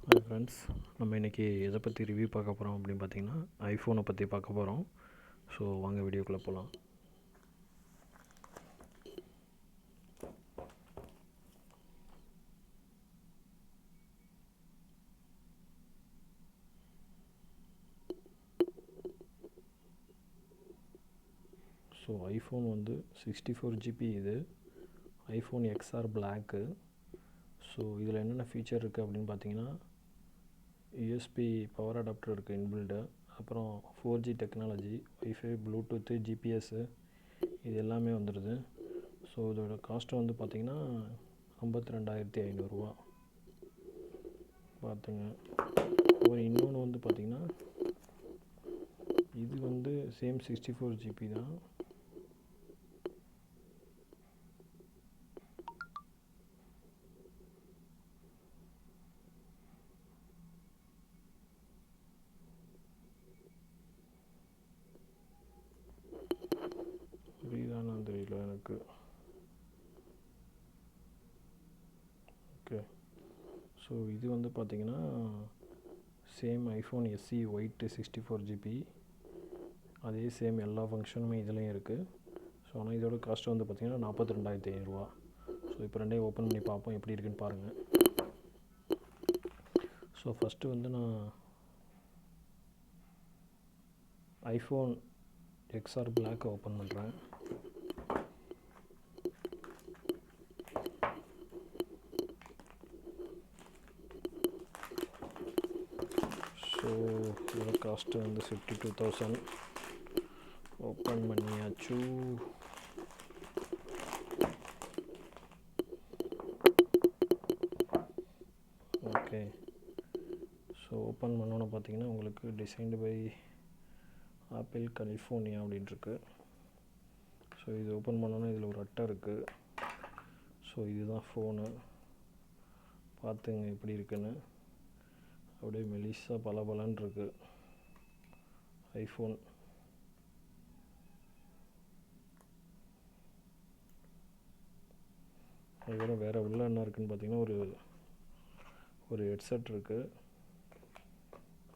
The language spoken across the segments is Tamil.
ஹாய் ஃப்ரெண்ட்ஸ், நம்ம இன்றைக்கி எதை பற்றி ரிவ்யூ பார்க்க போகிறோம் அப்படின்னு பார்த்தீங்கன்னா ஐஃபோனை பற்றி பார்க்க போகிறோம். ஸோ வாங்க வீடியோக்குள்ளே போகலாம். ஸோ ஐஃபோன் வந்து 64 ஜிபி. இது ஐஃபோன் எக்ஸ்ஆர் பிளாக்கு. ஸோ இதில் என்னென்ன ஃபீச்சர் இருக்குது அப்படின்னு பார்த்தீங்கன்னா யூஎஸ்பி பவர் அடாப்டர் இருக்குது இன்பில்டு, அப்புறம் 4G technology, wifi, bluetooth, GPS இது எல்லாமே வந்துடுது. ஸோ இதோட காஸ்ட்டு வந்து பார்த்திங்கன்னா 52,500 பார்த்துங்க. அப்புறம் இன்னொன்று வந்து பார்த்திங்கன்னா இது வந்து சேம் 64 ஜிபி தான். புரியுதான்னு தெரியல எனக்கு. ஓகே, ஸோ இது வந்து பார்த்திங்கன்னா same iPhone SC white 64 GB, அதே சேம் எல்லா ஃபங்க்ஷனுமே இதுலேயும் இருக்குது. ஸோ ஆனால் இதோட காஸ்ட் வந்து பார்த்திங்கன்னா 42,500. ஸோ இப்போ ரெண்டையும் ஓப்பன் பண்ணி பார்ப்போம் எப்படி இருக்குன்னு பாருங்கள். ஸோ ஃபஸ்ட்டு வந்து நான் ஐஃபோன் எக்ஸ்ஆர் பிளாக்கை ஓப்பன் பண்ணுறேன். ஸோ இதோட காஸ்ட்டு வந்து 52,000. ஓப்பன் பண்ணியாச்சு. ஓகே, ஸோ ஓப்பன் பண்ணோன்னு பார்த்தீங்கன்னா உங்களுக்கு டிசைன்டு பை ஆப்பிள் கலிஃபோர்னியா அப்படின்ட்டுருக்கு. ஸோ இது ஓப்பன் பண்ணோன்னா இதில் ஒரு அட்டை இருக்குது. ஸோ இதுதான் ஃபோனு, பார்த்துங்க எப்படி இருக்குன்னு. அப்படியே மெலிசா பலபலன்னு இருக்குது ஐஃபோன். அதுக்கப்புறம் வேறு உள்ள என்ன இருக்குதுன்னு பார்த்தீங்கன்னா ஒரு ஹெட்செட் இருக்குது.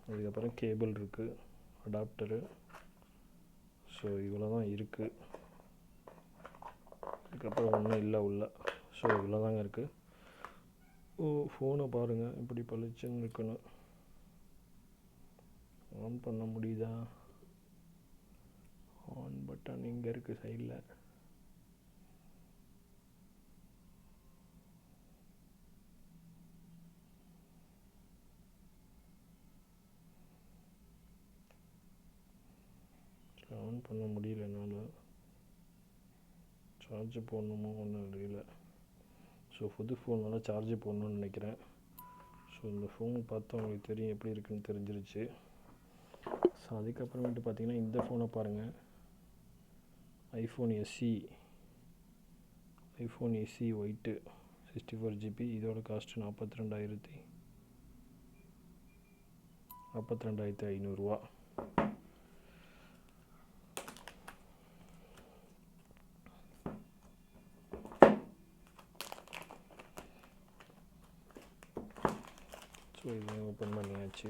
அதுக்கப்புறம் கேபிள் இருக்குது, அடாப்டரு. ஸோ இவ்வளோ தான் இருக்குது. அதுக்கப்புறம் ஒன்றும் இல்லை உள்ள. ஸோ இவ்வளோ தாங்க இருக்குது. ஃபோனை பாருங்கள் இப்படி பளிச்சுன்னு இருக்குன்னு. ஆன் பண்ண முடியுதா? ஆன் பட்டன் இங்கே இருக்குது சைடில். ஆன் பண்ண முடியல என்னால். சார்ஜ் போடணுமோ ஒன்றும் தெரியல. ஸோ புது ஃபோனால் சார்ஜ் போடணுன்னு நினைக்கிறேன். ஸோ இந்த ஃபோன் பார்த்தா உங்களுக்கு தெரியும் எப்படி இருக்குன்னு தெரிஞ்சிருச்சு. ஸோ அதுக்கப்புறமேட்டு பார்த்தீங்கன்னா இந்த ஃபோனை பாருங்கள். IPhone SC white 64 GB. இதோட காஸ்ட்டு 42,500. ஸோ இதையும் ஓப்பன் பண்ணியாச்சு.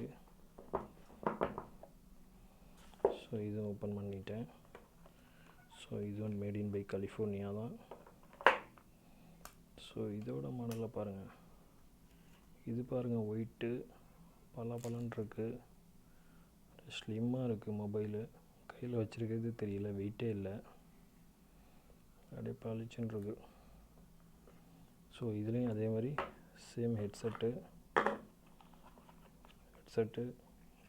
ஸோ இதுவும் ஓப்பன் பண்ணிட்டேன். ஸோ இதுவும் மேட் இன் பை கலிஃபோர்னியா தான். ஸோ இதோட மாடலை பாருங்கள். இது பாருங்கள், ஒயிட்டு பலன்னு இருக்குது, ஸ்லிம்மாக இருக்குது. மொபைலு கையில் வச்சுருக்கிறது தெரியல, வெயிட்டே இல்லை, அப்படியே பளிச்சுன்னு இருக்குது. ஸோ இதுலேயும் அதே மாதிரி சேம் ஹெட்செட்டு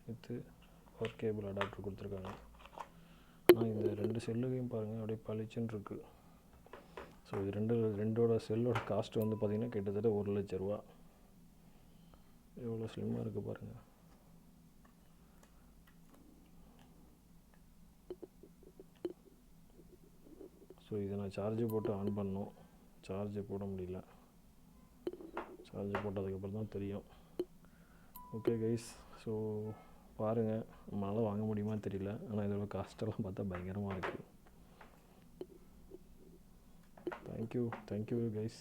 வித்து ஒரு கேபிள் அடாப்டர் கொடுத்துருக்காங்க. ஆனால் இந்த ரெண்டு செல்லுகையும் பாருங்கள் அப்படியே பளிச்சுன்னு இருக்குது. ஸோ இது ரெண்டோட செல்லோட காஸ்ட்டு வந்து பார்த்திங்கன்னா கிட்டத்தட்ட 1,00,000. எவ்வளோ ஸ்லிம்மாக இருக்குது பாருங்கள். ஸோ இதை நான் சார்ஜ் போட்டு ஆன் பண்ணோம், சார்ஜ் போட முடியல. சார்ஜ் போட்டதுக்கப்புறம் தான் தெரியும். ஓகே கைஸ், ஸோ பாருங்கள், நம்மளால் வாங்க முடியுமான்னு தெரியல. ஆனால் இதோட காஸ்ட்டெல்லாம் பார்த்தா பயங்கரமாக இருக்குது. Thank you guys.